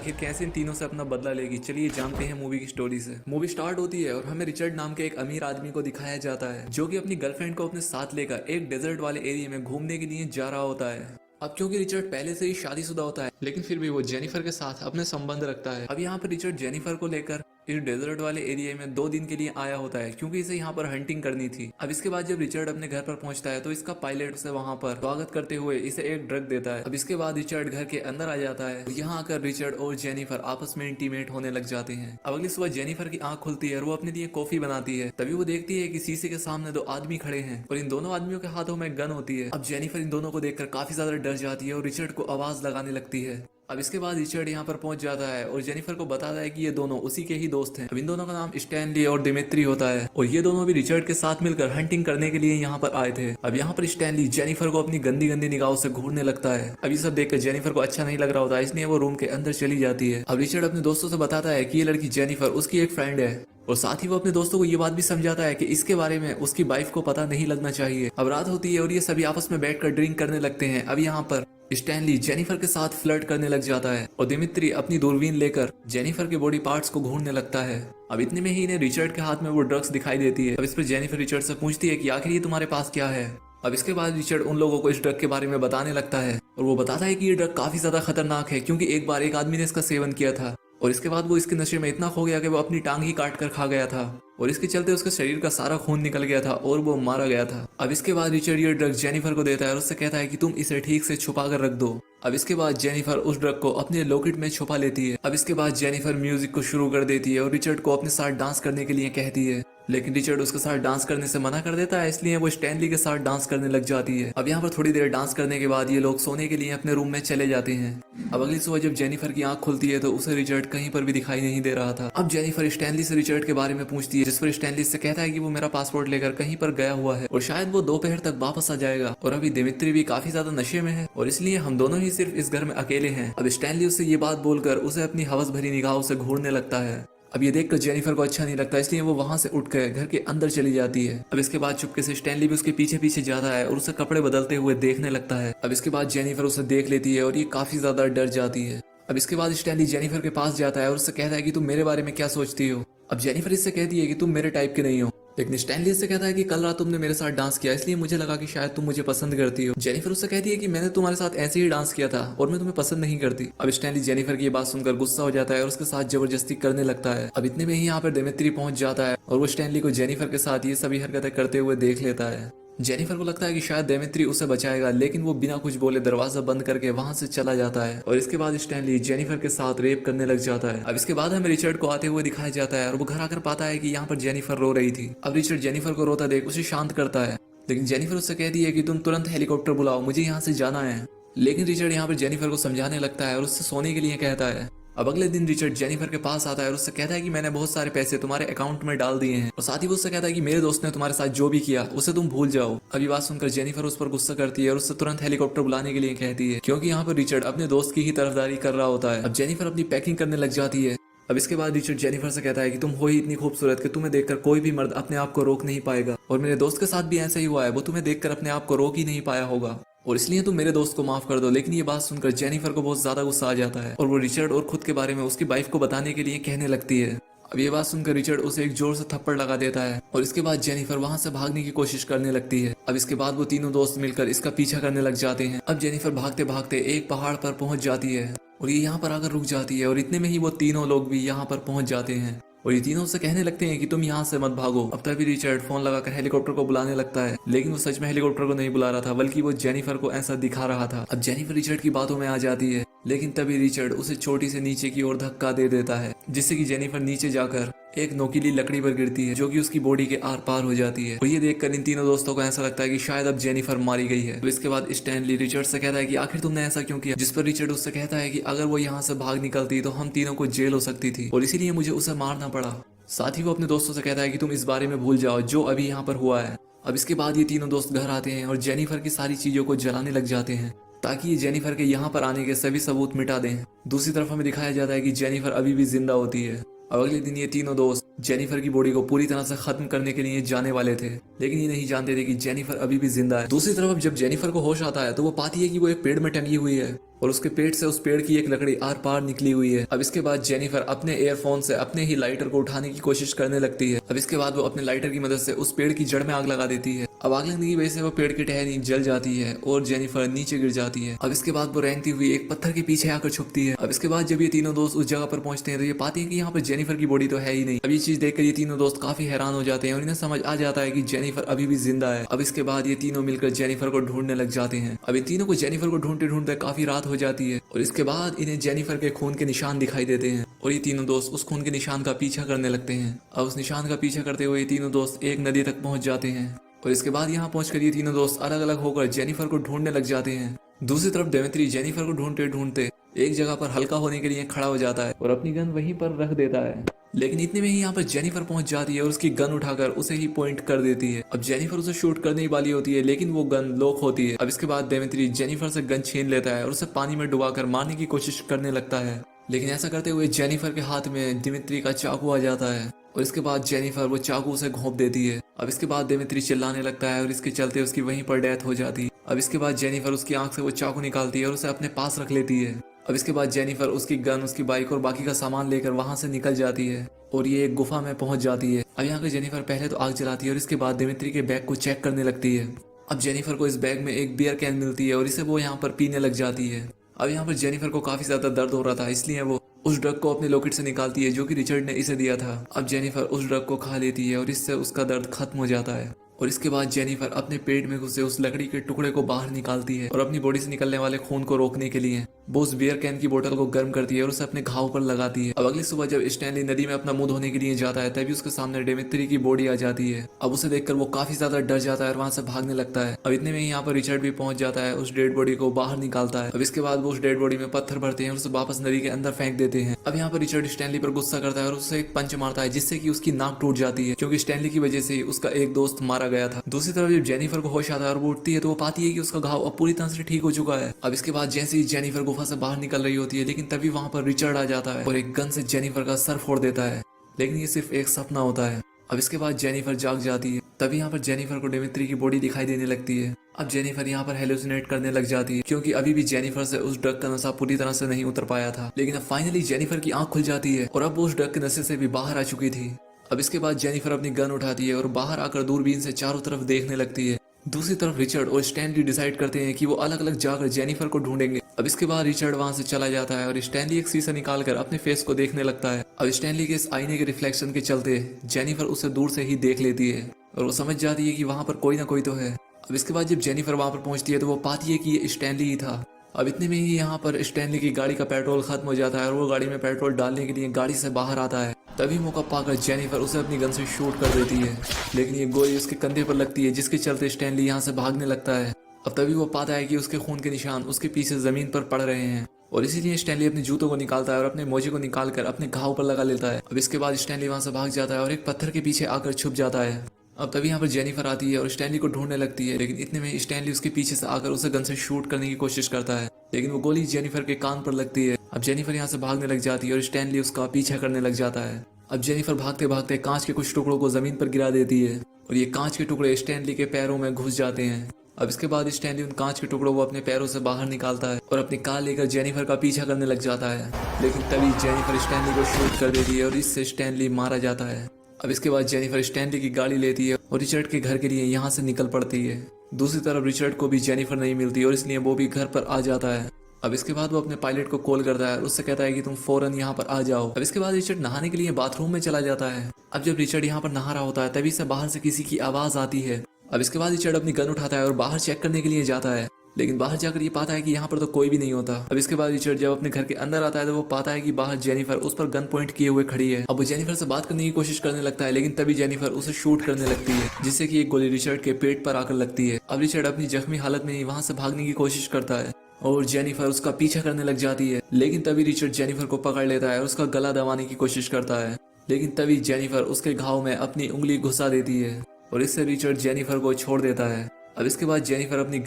आखिर कैसे इन तीनों से अपना बदला लेगी, चलिए जानते हैं मूवी की स्टोरी से। मूवी स्टार्ट होती है और हमें रिचर्ड नाम के एक अमीर आदमी को दिखाया जाता है जो कि अपनी गर्लफ्रेंड को अपने साथ लेकर एक डेजर्ट वाले एरिया में घूमने के लिए जा रहा होता है। अब क्योंकि रिचर्ड पहले से ही शादीशुदा होता है लेकिन फिर भी वो जेनिफर के साथ अपने संबंध रखता है। अब यहाँ पर रिचर्ड जेनिफर को लेकर इस डेजर्ट वाले एरिया में 2 दिन के लिए आया होता है क्योंकि इसे यहाँ पर हंटिंग करनी थी। अब इसके बाद जब रिचर्ड अपने घर पर पहुंचता है तो इसका पायलट उसे वहाँ पर स्वागत करते हुए इसे एक ड्रग देता है। अब इसके बाद रिचर्ड घर के अंदर आ जाता है। यहाँ आकर रिचर्ड और जेनिफर आपस में इंटीमेट होने लग जाते हैं। अब अगली सुबह जेनिफर की आंख खुलती है और वो अपने लिए कॉफी बनाती है। तभी वो देखती है कि शीशे के सामने 2 आदमी खड़े हैं और इन दोनों आदमियों के हाथों में गन होती है। अब जेनिफर इन दोनों को देखकर काफी ज्यादा डर जाती है और रिचर्ड को आवाज लगाने लगती है। अब इसके बाद रिचर्ड यहाँ पर पहुंच जाता है और जेनिफर को बताता है कि ये दोनों उसी के ही दोस्त हैं। अब इन दोनों का नाम स्टैनली और दिमित्री होता है और ये दोनों भी रिचर्ड के साथ मिलकर हंटिंग करने के लिए यहाँ पर आए थे। अब यहाँ पर स्टैनली जेनिफर को अपनी गंदी गंदी निगाहों से घूरने लगता है। अब ये सब देखकर जेनिफर को अच्छा नहीं लग रहा होता है, इसलिए वो रूम के अंदर चली जाती है। अब रिचर्ड अपने दोस्तों से बताता है कि ये लड़की जेनिफर उसकी एक फ्रेंड है और साथ ही वो अपने दोस्तों को ये बात भी समझाता है कि इसके बारे में उसकी वाइफ को पता नहीं लगना चाहिए। अब रात होती है और ये सभी आपस में बैठकर ड्रिंक करने लगते हैं। अब यहाँ पर स्टैनली जेनिफर के साथ फ्लर्ट करने लग जाता है और दिमित्री अपनी दूरबीन लेकर जेनिफर के बॉडी पार्ट्स को घूरने लगता है। अब इतने में ही इन्हें रिचर्ड के हाथ में वो ड्रग्स दिखाई देती है। अब इस पर जेनिफर रिचर्ड से पूछती है कि आखिर ये तुम्हारे पास क्या है। अब इसके बाद रिचर्ड उन लोगों को इस ड्रग के बारे में बताने लगता है और वो बताता है कि ये ड्रग काफी ज्यादा खतरनाक है क्योंकि एक बार एक आदमी ने इसका सेवन किया था और इसके बाद वो इसके नशे में इतना खो गया कि वो अपनी टांग ही काट कर खा गया था और इसके चलते उसके शरीर का सारा खून निकल गया था और वो मारा गया था। अब इसके बाद रिचर्ड ये ड्रग जेनिफर को देता है और उससे कहता है कि तुम इसे ठीक से छुपा कर रख दो। अब इसके बाद जेनिफर उस ड्रग को अपने लॉकेट में छुपा लेती है। अब इसके बाद जेनिफर म्यूजिक को शुरू कर देती है और रिचर्ड को अपने साथ डांस करने के लिए कहती है लेकिन रिचर्ड उसके साथ डांस करने से मना कर देता है, इसलिए वो स्टैनली के साथ डांस करने लग जाती है। अब यहाँ पर थोड़ी देर डांस करने के बाद ये लोग सोने के लिए अपने रूम में चले जाते हैं। अब अगली सुबह जब जेनिफर की आंख खुलती है तो उसे रिचर्ड कहीं पर भी दिखाई नहीं दे रहा था। अब जेनिफर स्टैनली से रिचर्ड के बारे में पूछती है जिस पर स्टैनली से कहता है कि वो मेरा पासपोर्ट लेकर कहीं पर गया हुआ है और शायद वो दोपहर तक वापस आ जाएगा और अभी दिमित्री भी काफी ज्यादा नशे में है और इसलिए हम दोनों ही सिर्फ इस घर में अकेले हैं। अब स्टैनली उससे ये बात बोलकर उसे अपनी हवस भरी निगाहों से घूरने लगता है। अब ये देखकर जेनिफर को अच्छा नहीं लगता, इसलिए वो वहां से उठकर घर के अंदर चली जाती है। अब इसके बाद चुपके से स्टैनली भी उसके पीछे पीछे जाता है और उसे कपड़े बदलते हुए देखने लगता है। अब इसके बाद जेनिफर उसे देख लेती है और ये काफी ज्यादा डर जाती है। अब इसके बाद स्टैनली जेनिफर के पास जाता है और उससे कहता है कि तुम मेरे बारे में क्या सोचती हो। अब जेनिफर इससे कहती है कि तुम मेरे टाइप के नहीं हो, लेकिन स्टैनली इससे कहता है कि कल रात तुमने मेरे साथ डांस किया इसलिए मुझे लगा कि शायद तुम मुझे पसंद करती हो। जेनिफर उससे कहती है कि मैंने तुम्हारे साथ ऐसे ही डांस किया था और मैं तुम्हें पसंद नहीं करती। अब स्टैनली जेनिफर की ये बात सुनकर गुस्सा हो जाता है और उसके साथ जबरदस्ती करने लगता है। अब इतने में ही यहाँ पर दिमित्री पहुंच जाता है और वो स्टैनली को जेनिफर के साथ ये सभी हरकतें करते हुए देख लेता है। जेनिफर को लगता है कि शायद दिमित्री उसे बचाएगा, लेकिन वो बिना कुछ बोले दरवाजा बंद करके वहां से चला जाता है और इसके बाद स्टैनली जेनिफर के साथ रेप करने लग जाता है। अब इसके बाद हमें रिचर्ड को आते हुए दिखाया जाता है और वो घर आकर पाता है कि यहाँ पर जेनिफर रो रही थी। अब रिचर्ड जेनिफर को रोता देख उसे शांत करता है, लेकिन जेनिफर उससे कहती है कि तुम तुरंत हेलीकॉप्टर बुलाओ, मुझे यहाँ से जाना है। लेकिन रिचर्ड यहाँ पर जेनिफर को समझाने लगता है और उससे सोने के लिए कहता है। अब अगले दिन रिचर्ड जेनिफर के पास आता है और उससे कहता है कि मैंने बहुत सारे पैसे तुम्हारे अकाउंट में डाल दिए हैं और साथ ही वो उससे कहता है कि मेरे दोस्त ने तुम्हारे साथ जो भी किया उसे तुम भूल जाओ। अब ये बात सुनकर जेनिफर उस पर गुस्सा करती है और उससे तुरंत हेलीकॉप्टर बुलाने के लिए कहती है क्योंकि यहाँ पर रिचर्ड अपने दोस्त की ही तरफदारी कर रहा होता है। अब जेनिफर अपनी पैकिंग करने लग जाती है। अब इसके बाद रिचर्ड जेनिफर से कहता है कि तुम हो ही इतनी खूबसूरत कि तुम्हें देखकर कोई भी मर्द अपने आप को रोक नहीं पाएगा और मेरे दोस्त के साथ भी ऐसा ही हुआ है, वो तुम्हें देखकर अपने आप को रोक ही नहीं पाया होगा और इसलिए तुम मेरे दोस्त को माफ कर दो। लेकिन ये बात सुनकर जेनिफर को बहुत ज्यादा गुस्सा आ जाता है और वो रिचर्ड और खुद के बारे में उसकी वाइफ को बताने के लिए कहने लगती है। अब ये बात सुनकर रिचर्ड उसे एक जोर से थप्पड़ लगा देता है और इसके बाद जेनिफर वहां से भागने की कोशिश करने लगती है। अब इसके बाद वो तीनों दोस्त मिलकर इसका पीछा करने लग जाते हैं। अब जेनिफर भागते भागते एक पहाड़ पर पहुंच जाती है और ये यहाँ पर आकर रुक जाती है और इतने में ही वो तीनों लोग भी यहाँ पर पहुंच जाते हैं और ये तीनों से कहने लगते हैं कि तुम यहाँ से मत भागो। अब तभी रिचर्ड फोन लगाकर हेलीकॉप्टर को बुलाने लगता है, लेकिन वो सच में हेलीकॉप्टर को नहीं बुला रहा था बल्कि वो जेनिफर को ऐसा दिखा रहा था। अब जेनिफर रिचर्ड की बातों में आ जाती है, लेकिन तभी रिचर्ड उसे चोटी से नीचे की ओर धक्का दे देता है जिससे कि जेनिफर नीचे जाकर एक नोकीली लकड़ी पर गिरती है जो कि उसकी बॉडी के आर पार हो जाती है और ये देखकर इन तीनों दोस्तों को ऐसा लगता है कि शायद अब जेनिफर मारी गई है। तो इसके बाद स्टैनली रिचर्ड से कहता है कि आखिर तुमने ऐसा क्यों किया, जिस पर रिचर्ड उससे कहता है कि अगर वो यहाँ से भाग निकलती तो हम तीनों को जेल हो सकती थी और इसीलिए मुझे उसे मारना पड़ा। साथ ही वो अपने दोस्तों से कहता है कि तुम इस बारे में भूल जाओ जो अभी यहाँ पर हुआ है। अब इसके बाद ये तीनों दोस्त घर आते हैं और जेनिफर की सारी चीजों को जलाने लग जाते हैं ताकि ये जेनिफर के यहाँ पर आने के सभी सबूत मिटा दें। दूसरी तरफ हमें दिखाया जाता है कि जेनिफर अभी भी जिंदा होती है। अब अगले दिन ये तीनों दोस्त जेनिफर की बॉडी को पूरी तरह से खत्म करने के लिए जाने वाले थे, लेकिन ये नहीं जानते थे कि जेनिफर अभी भी जिंदा है। दूसरी तरफ जब जेनिफर को होश आता है तो वो पाती है कि वो एक पेड़ में टंगी हुई है और उसके पेट से उस पेड़ की एक लकड़ी आर पार निकली हुई है। अब इसके बाद जेनिफर अपने एयरफोन से अपने ही लाइटर को उठाने की कोशिश करने लगती है। अब इसके बाद वो अपने लाइटर की मदद से उस पेड़ की जड़ में आग लगा देती है। अब आग लगने की वजह से वो पेड़ की टहनी जल जाती है और जेनिफर नीचे गिर जाती है। अब इसके बाद वो रेंगती हुई एक पत्थर के पीछे आकर छुपती है। अब इसके बाद जब ये तीनों दोस्त उस जगह पर पहुंचते हैं तो ये पाती है कि यहाँ पर जेनिफर की बॉडी तो है ही नहीं। अब ये चीज देखकर ये तीनों दोस्त काफी हैरान हो जाते हैं और इन्हें समझ आ जाता है कि जेनिफर अभी भी जिंदा है। अब इसके बाद ये तीनों मिलकर जेनिफर को ढूंढने लग जाते हैं। अब इन तीनों को जेनिफर को ढूंढते ढूंढते काफी रात हो जाती है और इसके बाद इन्हें जेनिफर के खून के निशान दिखाई देते हैं और ये तीनों दोस्त उस खून के निशान का पीछा करने लगते हैं। अब उस निशान का पीछा करते हुए ये तीनों दोस्त एक नदी तक पहुंच जाते हैं और इसके बाद यहाँ पहुंचकर ये तीनों दोस्त अलग अलग होकर जेनिफर को ढूंढने लग जाते हैं। दूसरी तरफ डेमेत्री जेनिफर को ढूंढते ढूंढते एक जगह पर हल्का होने के लिए खड़ा हो जाता है और अपनी गन वहीं पर रख देता है। लेकिन इतने में ही यहाँ पर जेनिफर पहुंच जाती है और उसकी गन उठाकर उसे ही पॉइंट कर देती है। अब जेनिफर उसे शूट करने ही वाली होती है लेकिन वो गन लॉक होती है। अब इसके बाद डेमेत्री जेनिफर से गन छीन लेता है और उसे पानी में डुबाकर मारने की कोशिश करने लगता है। लेकिन ऐसा करते हुए जेनिफर के हाथ में दिमित्री का चाकू आ जाता है और इसके बाद जेनिफर वो चाकू से घोंप देती है। अब इसके बाद दिमित्री चिल्लाने लगता है और इसके चलते उसकी वहीं पर डेथ हो जाती है। अब इसके बाद जेनिफर उसकी आंख से वो चाकू निकालती है और उसे अपने पास रख लेती है। अब इसके बाद जेनिफर उसकी गन, उसकी बाइक और बाकी का सामान लेकर वहां से निकल जाती है और ये एक गुफा में पहुंच जाती है। अब यहाँ पे जेनिफर पहले तो आग जलाती है और इसके बाद दिमित्री के बैग को चेक करने लगती है। अब जेनिफर को इस बैग में एक बियर कैन मिलती है और इसे वो यहाँ पर पीने लग जाती है। अब यहाँ पर जेनिफर को काफी ज्यादा दर्द हो रहा था इसलिए वो उस ड्रग को अपने लॉकेट से निकालती है जो कि रिचर्ड ने इसे दिया था। अब जेनिफर उस ड्रग को खा लेती है और इससे उसका दर्द खत्म हो जाता है और इसके बाद जेनिफर अपने पेट में घुसे उस लकड़ी के टुकड़े को बाहर निकालती है और अपनी बॉडी से निकलने वाले खून को रोकने के लिए वो उस बियर कैन की बोतल को गर्म करती है और उसे अपने घाव पर लगाती है। अब अगली सुबह जब स्टैनली नदी में अपना मुंह धोने के लिए जाता है तभी उसके सामने डेमेत्री की बॉडी आ जाती है। अब उसे देखकर वो काफी ज्यादा डर जाता है और वहां से भागने लगता है। अब इतने में यहाँ पर रिचर्ड भी पहुंच जाता है, उस डेड बॉडी को बाहर निकालता है। अब इसके बाद वो उस डेड बॉडी में पत्थर भरते हैं और उसे वापस नदी के अंदर फेंक देते हैं। अब यहाँ पर रिचर्ड स्टैनली पर गुस्सा करता है और उसे एक पंच मारता है जिससे कि उसकी नाक टूट जाती है क्योंकि स्टैनली की वजह से उसका एक दोस्त मारा गया था। दूसरी तरफ जब जेनिफर को होश आता है और वो उठती है तो वो पाती है कि उसका घाव अब पूरी तरह से ठीक हो चुका है। अब इसके बाद जैसे ही जेनिफर गुफा से बाहर निकल रही होती है लेकिन तभी वहां पर रिचर्ड आ जाता है और एक गन से जेनिफर का सर फोड़ देता है, लेकिन ये सिर्फ एक सपना होता है। अब इसके बाद जेनिफर जाग जाती है। तभी यहाँ पर जेनिफर को डेमेत्री की बॉडी दिखाई देने लगती है। अब जेनिफर यहाँ पर हेलुसिनेट करने लग जाती है क्योंकि अभी भी जेनिफर से उस ड्रग का नशा पूरी तरह से नहीं उतर पाया था। लेकिन अब फाइनली जेनिफर की आंख खुल जाती है और अब वो उस ड्रग के नशे से भी बाहर आ चुकी थी। अब इसके बाद जेनिफर अपनी गन उठाती है और बाहर आकर दूरबीन से चारों तरफ देखने लगती है। दूसरी तरफ रिचर्ड और स्टैनली डिसाइड करते हैं कि वो अलग अलग जाकर जेनिफर को ढूंढेंगे। अब इसके बाद रिचर्ड वहां से चला जाता है और स्टैनली एक शीशा निकालकर अपने फेस को देखने लगता है। अब स्टैनली के इस आईने के रिफ्लेक्शन के चलते जेनिफर उसे दूर से ही देख लेती है और वो समझ जाती है कि वहां पर कोई ना कोई तो है। अब इसके बाद जब जेनिफर वहां पर पहुंचती है तो वो पाती है कि ये स्टैनली ही था। अब इतने में ही यहाँ पर स्टैनली की गाड़ी का पेट्रोल खत्म हो जाता है और वो गाड़ी में पेट्रोल डालने के लिए गाड़ी से बाहर आता है। तभी मौका पाकर जेनिफर उसे अपनी गन से शूट कर देती है लेकिन ये गोली उसके कंधे पर लगती है जिसके चलते स्टैनली यहाँ से भागने लगता है। अब तभी वो पाता है कि उसके खून के निशान उसके पीछे जमीन पर पड़ रहे हैं और इसीलिए स्टैनली अपने जूतों को निकालता है और अपने मोजे को निकालकर अपने घाव पर लगा लेता है। अब इसके बाद स्टैनली वहां से भाग जाता है और एक पत्थर के पीछे आकर छुप जाता है। अब तभी यहाँ पर जेनिफर आती है और स्टैनली को ढूंढने लगती है लेकिन इतने में स्टैनली उसके पीछे से आकर उसे गन से शूट करने की कोशिश करता है लेकिन वो गोली जेनिफर के कान पर लगती है। अब जेनिफर यहाँ से भागने लग जाती है और स्टैनली उसका पीछा करने लग जाता है। अब जेनिफर भागते भागते कांच के कुछ टुकड़ों को जमीन पर गिरा देती है और ये कांच के टुकड़े स्टैनली के पैरों में घुस जाते हैं। अब इसके बाद स्टैनली उन कांच के टुकड़ों को अपने पैरों से बाहर निकालता है और अपनी कार लेकर जेनिफर का पीछा करने लग जाता है लेकिन तभी जेनिफर स्टैनली को शूट कर देती है और इससे स्टैनली मारा जाता है। अब इसके बाद जेनिफर स्टैनली की गाड़ी लेती है और रिचर्ड के घर के लिए यहाँ से निकल पड़ती है। दूसरी तरफ रिचर्ड को भी जेनिफर नहीं मिलती और इसलिए वो भी घर पर आ जाता है। अब इसके बाद वो अपने पायलट को कॉल करता है और उससे कहता है कि तुम फौरन यहाँ पर आ जाओ। अब इसके बाद रिचर्ड नहाने के लिए बाथरूम में चला जाता है। अब जब रिचर्ड यहाँ पर नहा रहा होता है तभी से बाहर से किसी की आवाज आती है। अब इसके बाद रिचर्ड अपनी गन उठाता है और बाहर चेक करने के लिए जाता है लेकिन बाहर जाकर ये पाता है कि यहाँ पर तो कोई भी नहीं होता। अब इसके बाद रिचर्ड जब अपने घर के अंदर आता है तो वो पाता है कि बाहर जेनिफर उस पर गन पॉइंट किए हुए खड़ी है। अब वो जेनिफर से बात करने की कोशिश करने लगता है लेकिन तभी जेनिफर उसे शूट करने लगती है जिससे कि एक गोली रिचर्ड के पेट पर आकर लगती है। अब रिचर्ड अपनी जख्मी हालत में ही वहां से भागने की कोशिश करता है और जेनिफर उसका पीछा करने लग जाती है लेकिन तभी रिचर्ड जेनिफर को पकड़ लेता है और उसका गला दबाने की कोशिश करता है लेकिन तभी जेनिफर उसके घाव में अपनी उंगली घुसा देती है और इससे रिचर्ड जेनिफर को छोड़ देता है। अब इसके बाद जेनिफर अपनी